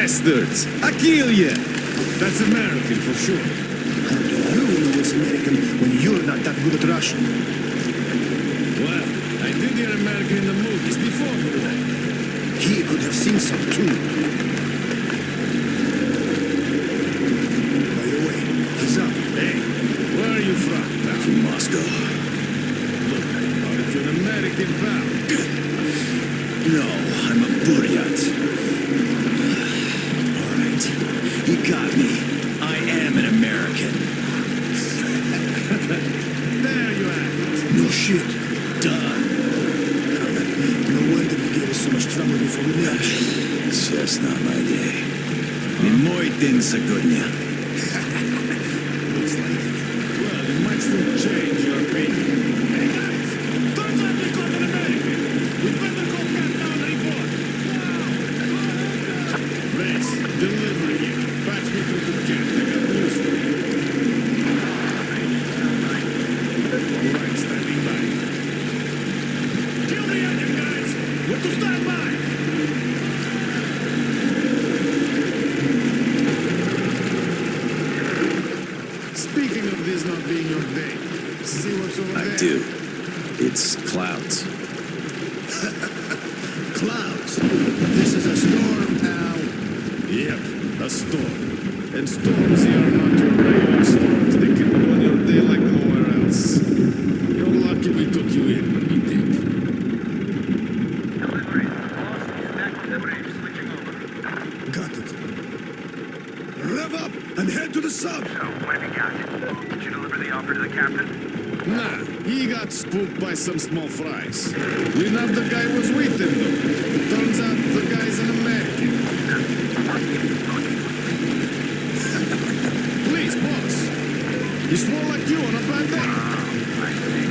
bastards! I kill ya! That's American for sure. How do you know it's American when you're not that good at Russian? Well, I did hear American in the movies before today. He could have seen some too. By the way, he's up. Hey, where are you from, pal? From Moscow. Look, aren't you an American, pal? No, I'm a Buryat. All right, you got me. I am an American. There you have it. No shit. Duh. No wonder you gave us so much trouble before we met. It's just not my day. Мой день сегодня. Looks like it. Well, you might still change your opinion. Hey guys, turns out you got an American. We better go cat down report. Now. Race, delivery here. Patch me through the jet. I got news for you. All right, standing by. Kill the engine, guys. We're to stand by. Speaking of this not being your day, see what's over there? I do. It's clouds. Clouds? This is a storm, pal. Yep, a storm. And storms here are not your regular storms. They can ruin your day like nowhere else. You're lucky we took you in when we did. Delivery. Lost. Back to the bridge. Switching over. Got it. Rev up and head to the sub. So, what have you got? Did you deliver the offer to the captain? Nah, he got spooked by some small fries. We know the guy was with him, though. Turns out the guy's an American. Please, boss. He swore like you on a bad day. I see.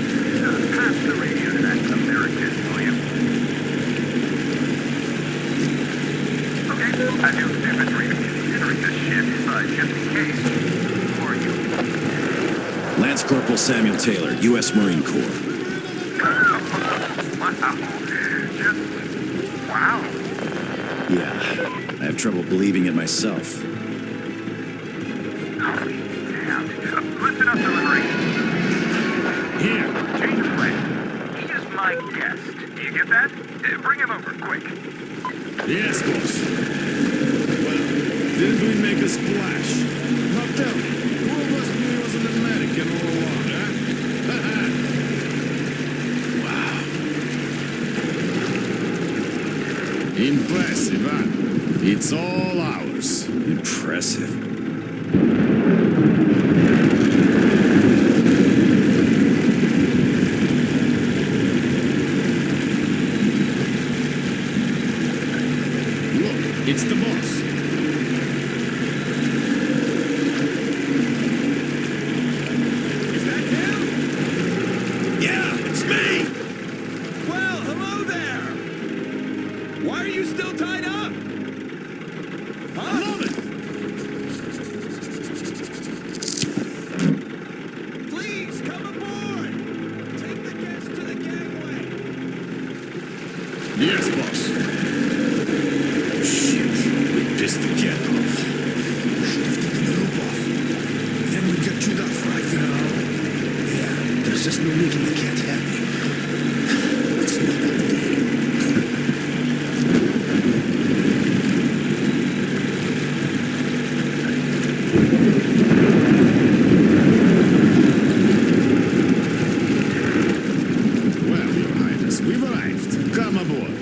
Pass the radio to that American, will you? Okay, I do infantry considering this ship, just in case. Who are you? Lance Corporal Samuel Taylor, U.S. Marine Corps. Wow. Just... wow. Yeah, I have trouble believing it myself. Holy damn. Listen up, delivery. Here. Change of plan. He is my guest. Do you get that? Bring him over, quick. Yes, boss. Well, didn't we make a splash? Now tell me, who of us knew he was an American all along, huh? Wow. Impressive, huh? It's all ours. Impressive. Look, it's the boss. Is that him? Yeah, it's me! Well, hello there! Why are you still tied up? Huh? Love it. Please, come aboard! Take the guests to the gangway! Yes, boss. Shit, we pissed the cat off. Should have taken the rope off. Then we get chewed up right now. Yeah, there's just no making the cat happy. It's not our day. Well, Your Highness, we've arrived. Come aboard.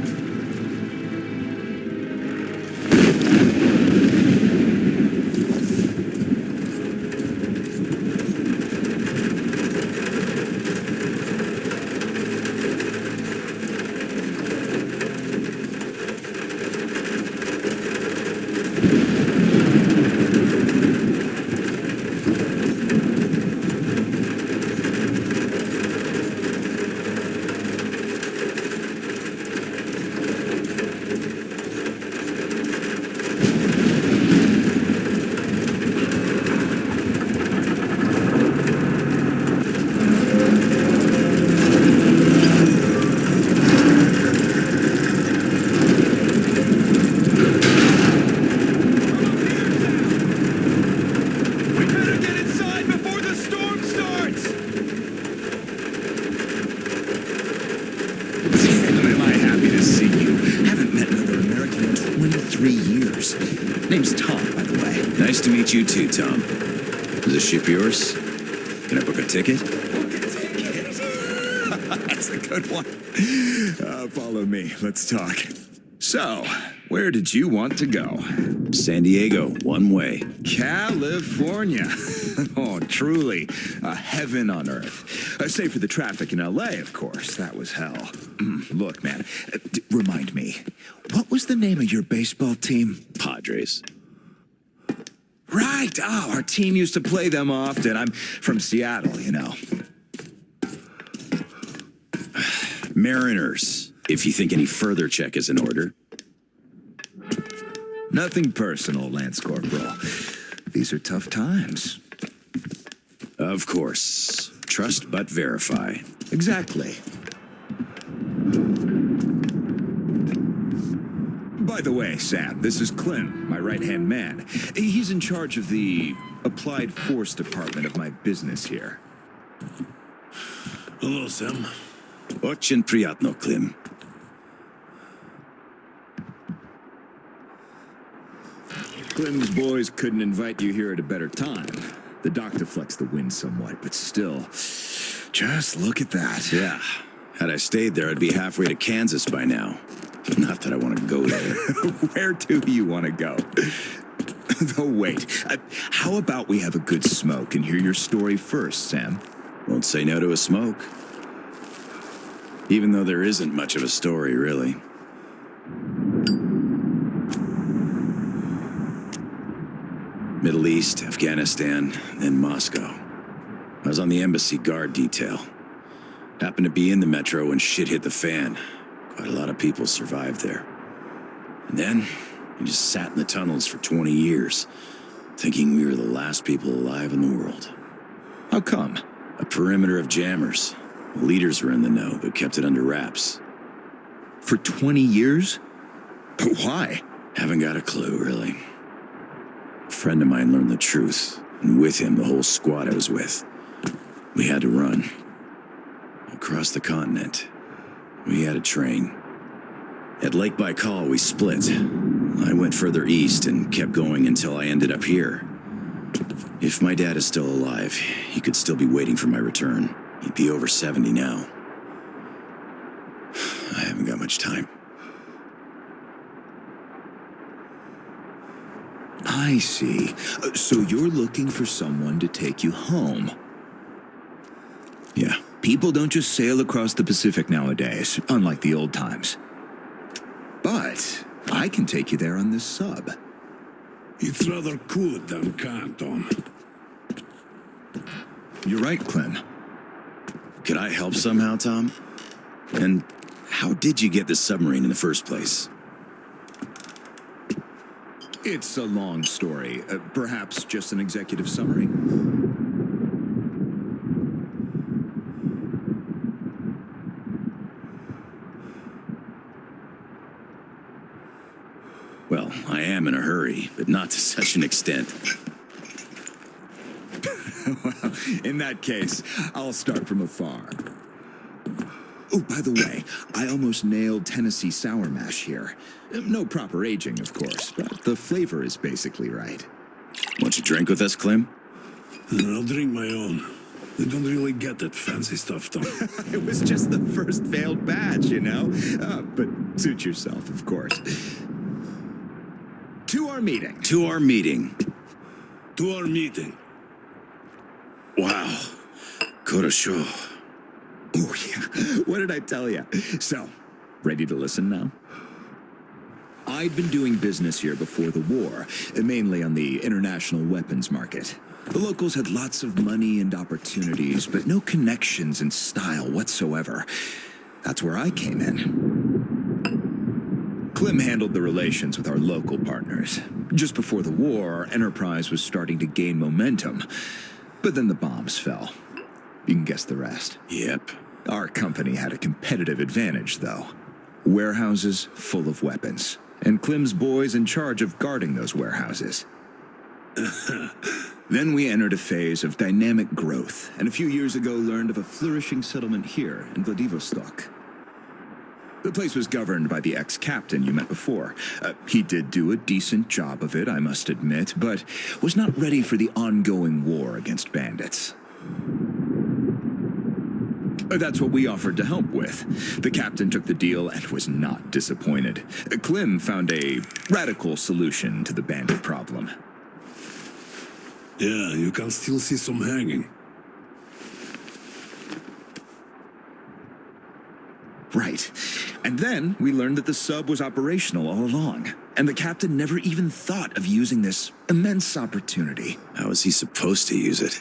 3 years. Name's Tom, by the way. Nice to meet you too, Tom. Is this ship yours? Can I book a ticket? That's a good one. Follow me. Let's talk. So, where did you want to go? San Diego, one way. California. Oh, truly a heaven on earth. Save for the traffic in LA, of course. That was hell. Look, man, remind me, what was the name of your baseball team? Padres. Right. Oh, our team used to play them often. I'm from Seattle, you know. Mariners, if you think any further check is in order. Nothing personal, Lance Corporal. These are tough times. Of course. Trust but verify. Exactly. By the way, Sam, this is Clem, my right-hand man. He's in charge of the Applied Force department of my business here. Hello, Sam. Очень приятно, Klim. Clem's boys couldn't invite you here at a better time. The doctor flexed the wind somewhat, but still, just look at that. Yeah. Had I stayed there, I'd be halfway to Kansas by now. Not that I want to go there. Where do you want to go? Oh, wait. How about we have a good smoke and hear your story first, Sam? Won't say no to a smoke. Even though there isn't much of a story, really. Middle East, Afghanistan, then Moscow. I was on the embassy guard detail. Happened to be in the metro when shit hit the fan. Quite a lot of people survived there. And then, we just sat in the tunnels for 20 years, thinking we were the last people alive in the world. How come? A perimeter of jammers. The leaders were in the know, but kept it under wraps. For 20 years? But why? Haven't got a clue, really. A friend of mine learned the truth, and with him, the whole squad I was with. We had to run. Across the continent. We had a train. At Lake Baikal, we split. I went further east and kept going until I ended up here. If my dad is still alive, he could still be waiting for my return. He'd be over 70 now. I haven't got much time. I see. So you're looking for someone to take you home. Yeah. People don't just sail across the Pacific nowadays, unlike the old times. But I can take you there on this sub. It's rather could than can't, Tom. You're right, Clem. Could I help somehow, Tom? And how did you get this submarine in the first place? It's a long story. Perhaps just an executive summary. Well, I am in a hurry, but not to such an extent. Well, in that case, I'll start from afar. Oh, by the way, I almost nailed Tennessee sour mash here. No proper aging, of course, but the flavor is basically right. Want you drink with us, Clem? I'll drink my own. They don't really get that fancy stuff, Tom. It was just the first failed batch, you know? But suit yourself, of course. To our meeting. To our meeting. To our meeting. Wow. Korosho. Oh, yeah. What did I tell you? So, ready to listen now? I'd been doing business here before the war, mainly on the international weapons market. The locals had lots of money and opportunities, but no connections and style whatsoever. That's where I came in. Clem handled the relations with our local partners. Just before the war, our enterprise was starting to gain momentum. But then the bombs fell. You can guess the rest. Yep. Our company had a competitive advantage, though. Warehouses full of weapons. And Clem's boys in charge of guarding those warehouses. Then we entered a phase of dynamic growth, and a few years ago learned of a flourishing settlement here in Vladivostok. The place was governed by the ex-captain you met before. He did do a decent job of it, I must admit, but was not ready for the ongoing war against bandits. That's what we offered to help with. The captain took the deal and was not disappointed. Clem found a radical solution to the bandit problem. Yeah, you can still see some hanging. Right. And then we learned that the sub was operational all along, and the captain never even thought of using this immense opportunity. How was he supposed to use it?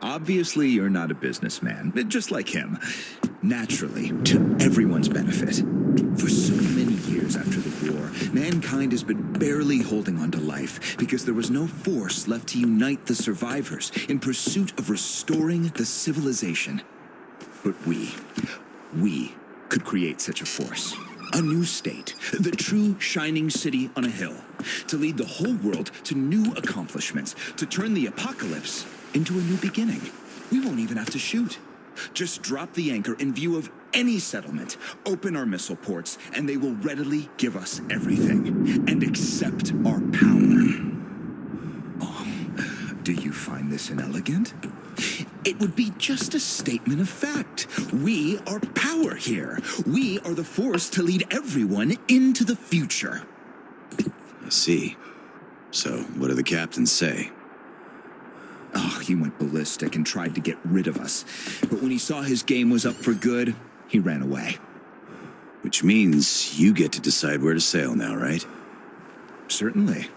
Obviously, you're not a businessman, just like him. Naturally, to everyone's benefit. For so many years after the war, mankind has been barely holding on to life because there was no force left to unite the survivors in pursuit of restoring the civilization. But we could create such a force. A new state, the true shining city on a hill, to lead the whole world to new accomplishments, to turn the apocalypse into a new beginning. We won't even have to shoot. Just drop the anchor in view of any settlement, open our missile ports, and they will readily give us everything and accept our power. Oh, do you find this inelegant? It would be just a statement of fact. We are power here. We are the force to lead everyone into the future. I see. So, what do the captains say? Oh, he went ballistic and tried to get rid of us. But when he saw his game was up for good, he ran away. Which means you get to decide where to sail now, right? Certainly.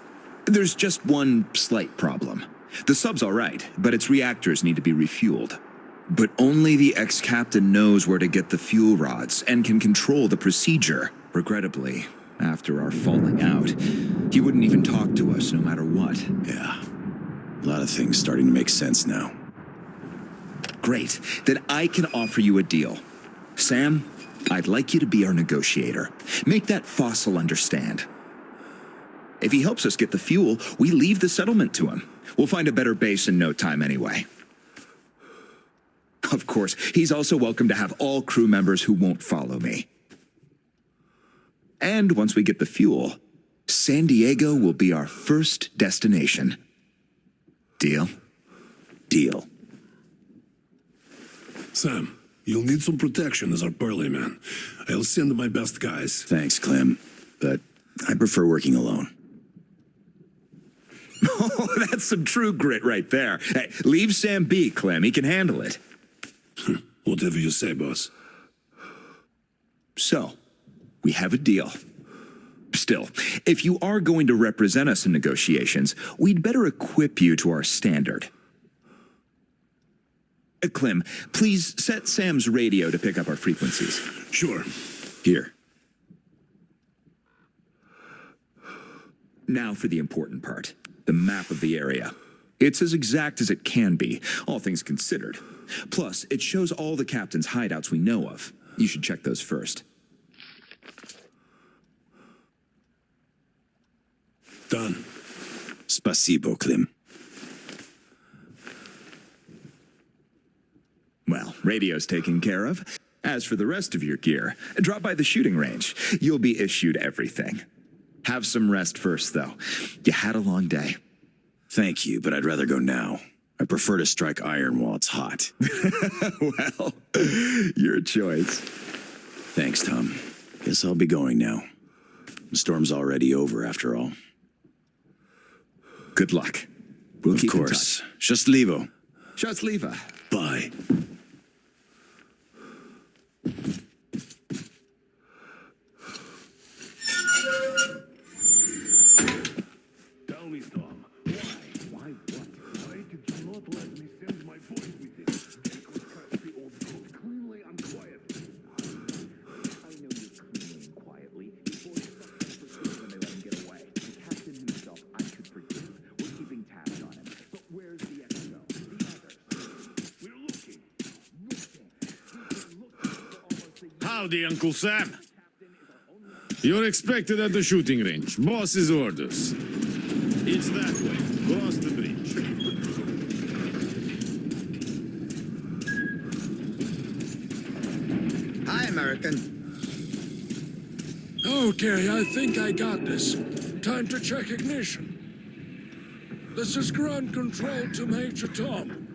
There's just one slight problem. The sub's all right, but its reactors need to be refueled. But only the ex-captain knows where to get the fuel rods and can control the procedure. Regrettably, after our falling out, he wouldn't even talk to us no matter what. Yeah. A lot of things starting to make sense now. Great. Then I can offer you a deal. Sam, I'd like you to be our negotiator. Make that fossil understand. If he helps us get the fuel, we leave the settlement to him. We'll find a better base in no time anyway. Of course, he's also welcome to have all crew members who won't follow me. And once we get the fuel, San Diego will be our first destination. Deal? Deal. Sam, you'll need some protection as our burly man. I'll send my best guys. Thanks, Clem. But I prefer working alone. Oh, that's some true grit right there. Hey, leave Sam be, Clem. He can handle it. Whatever you say, boss. So, we have a deal. Still, if you are going to represent us in negotiations, we'd better equip you to our standard. Clem, please set Sam's radio to pick up our frequencies. Sure. Here. Now for the important part, the map of the area. It's as exact as it can be, all things considered. Plus, it shows all the captain's hideouts we know of. You should check those first. Done. Spasibo, Clem. Well, radio's taken care of. As for the rest of your gear, drop by the shooting range. You'll be issued everything. Have some rest first, though. You had a long day. Thank you, but I'd rather go now. I prefer to strike iron while it's hot. Well, your choice. Thanks, Tom. Guess I'll be going now. The storm's already over, after all. Good luck. We'll Of keep course. in touch. Счастливо. Счастливо. Bye. Tell me, Tom. Why what? Why did you not let me send my voice with it? Because cut the old code cleanly and quietly. I know you're cleanly and quietly. Before something forgive when they let him get away. The captain himself I could forgive. We're keeping tabs on him. But where's the XO? The others? We're looking. Howdy, Uncle Sam. You're expected at the shooting range. Boss's orders. It's that way. Cross the bridge. American. Okay, I think I got this. Time to check ignition. This is ground control to Major Tom.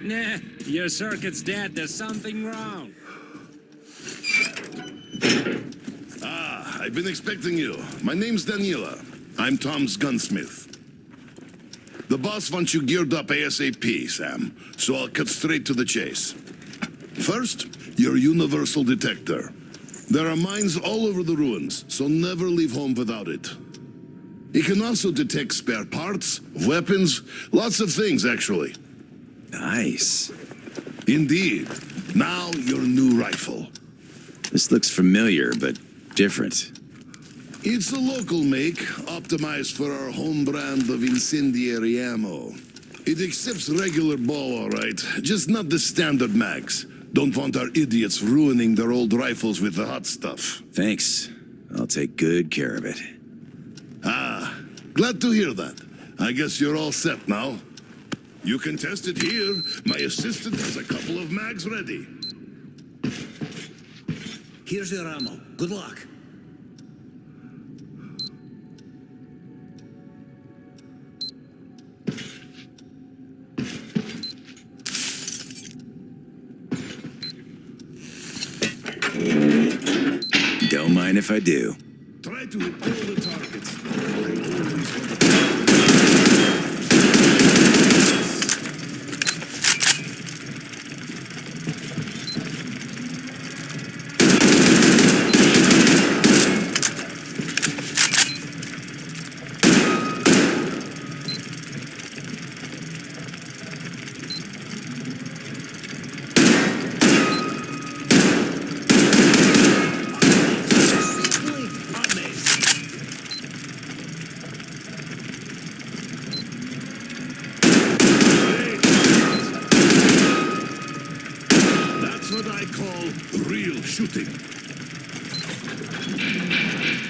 Nah, your circuit's dead. There's something wrong. Ah, I've been expecting you. My name's Daniela. I'm Tom's gunsmith. The boss wants you geared up ASAP, Sam, so I'll cut straight to the chase. First, your universal detector. There are mines all over the ruins, so never leave home without it. It can also detect spare parts, weapons, lots of things, actually. Nice. Indeed. Now, your new rifle. This looks familiar, but different. It's a local make, optimized for our home brand of incendiary ammo. It accepts regular ball, all right, just not the standard mags. Don't want our idiots ruining their old rifles with the hot stuff. Thanks. I'll take good care of it. Ah, glad to hear that. I guess you're all set now. You can test it here. My assistant has a couple of mags ready. Here's your ammo. Good luck. Don't mind if I do. Try to hit all the targets. What I call real shooting.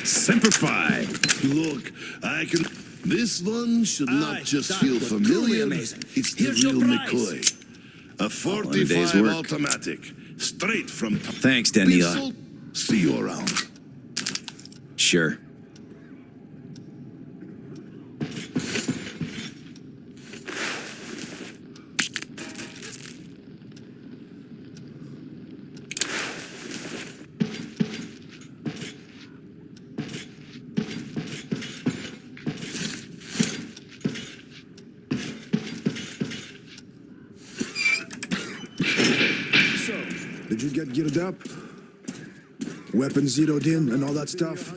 Semper Fi. Look, I can. This one should not just that feel was familiar. truly amazing. It's the Here's your real prize. McCoy. A All in a day's 45 work. automatic, straight from. Thanks, Daniela. Pistol. See you around. Sure. Did you get geared up? Weapons zeroed in and all that stuff?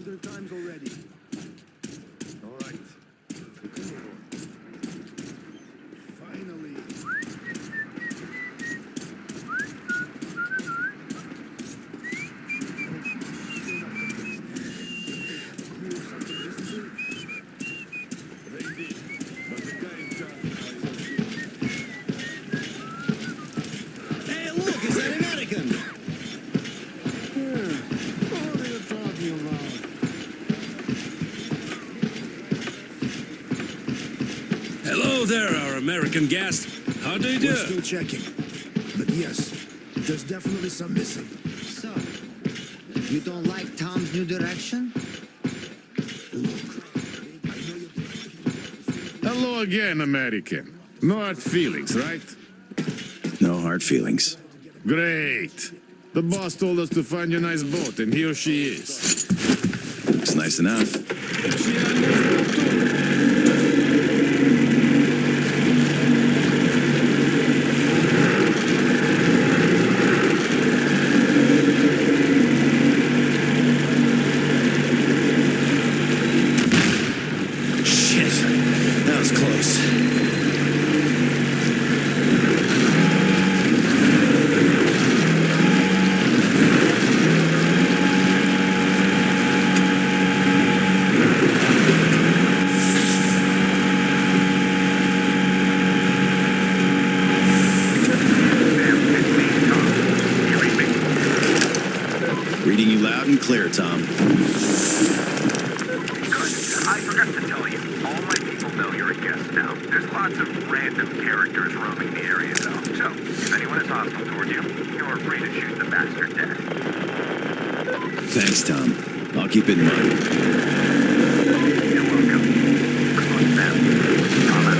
Hey, look, is that American? What are you talking about? Hello there, our American guest. How do you do? We're still checking. But yes, there's definitely some missing. So, you don't like Tom's new direction? Hello again, American. No hard feelings, right? No hard feelings. Great. The boss told us to find you a nice boat, and here she is. Looks nice enough. She had a nice boat, too. Shit. That was close. Reading you loud and clear, Tom. Good. I forgot to tell you, all my people know you're a guest now. There's lots of random characters roaming the area, though. So, if anyone is hostile toward you, you're free to shoot the bastard dead. Thanks, Tom. I'll keep it in mind. You're welcome. Good luck, Sam. Tom out.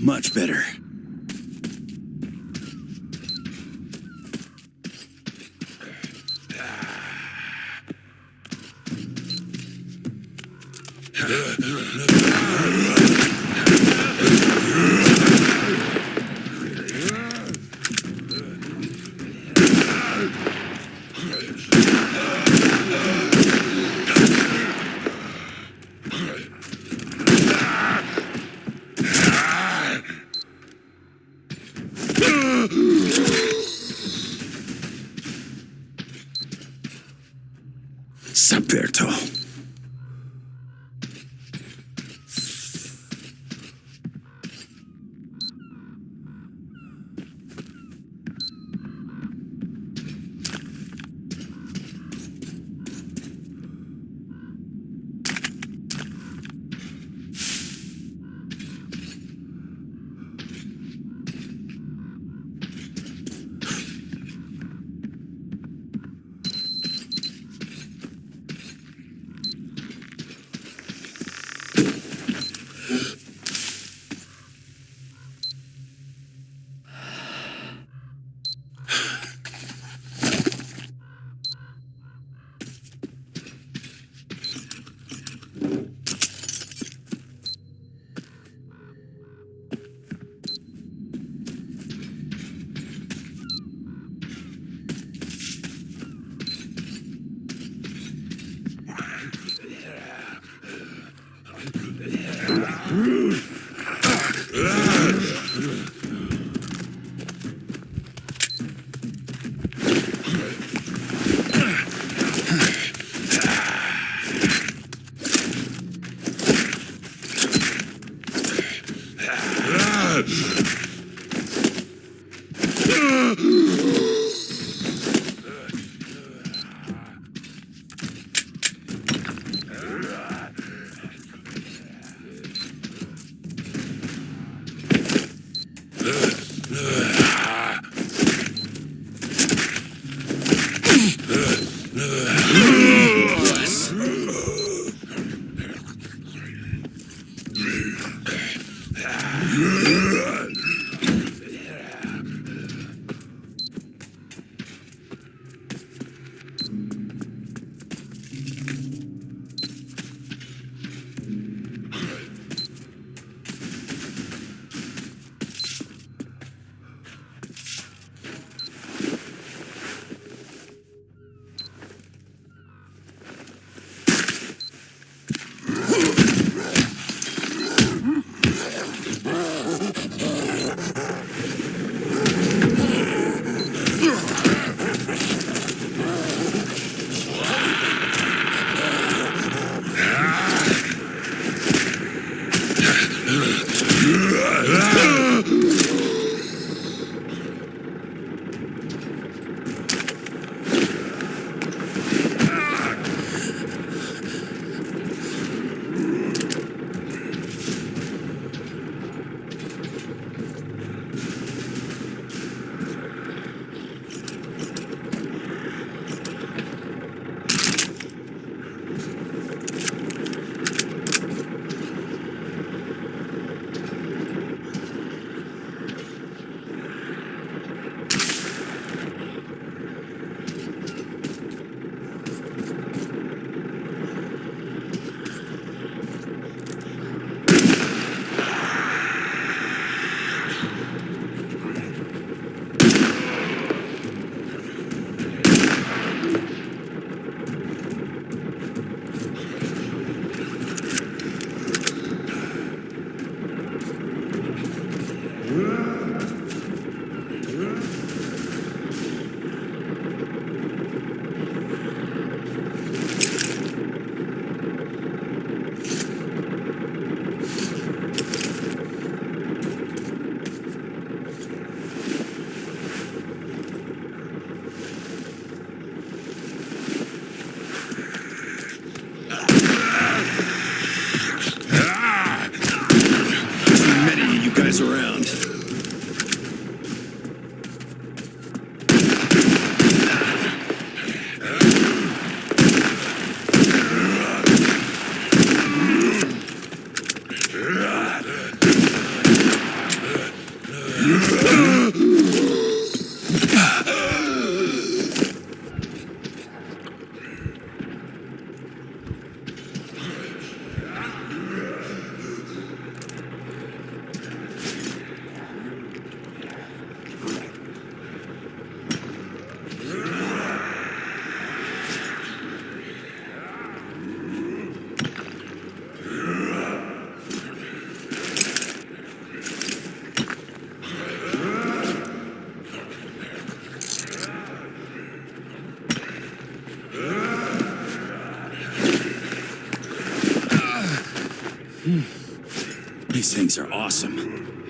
Much better. Sup there, tall. Around. These things are awesome.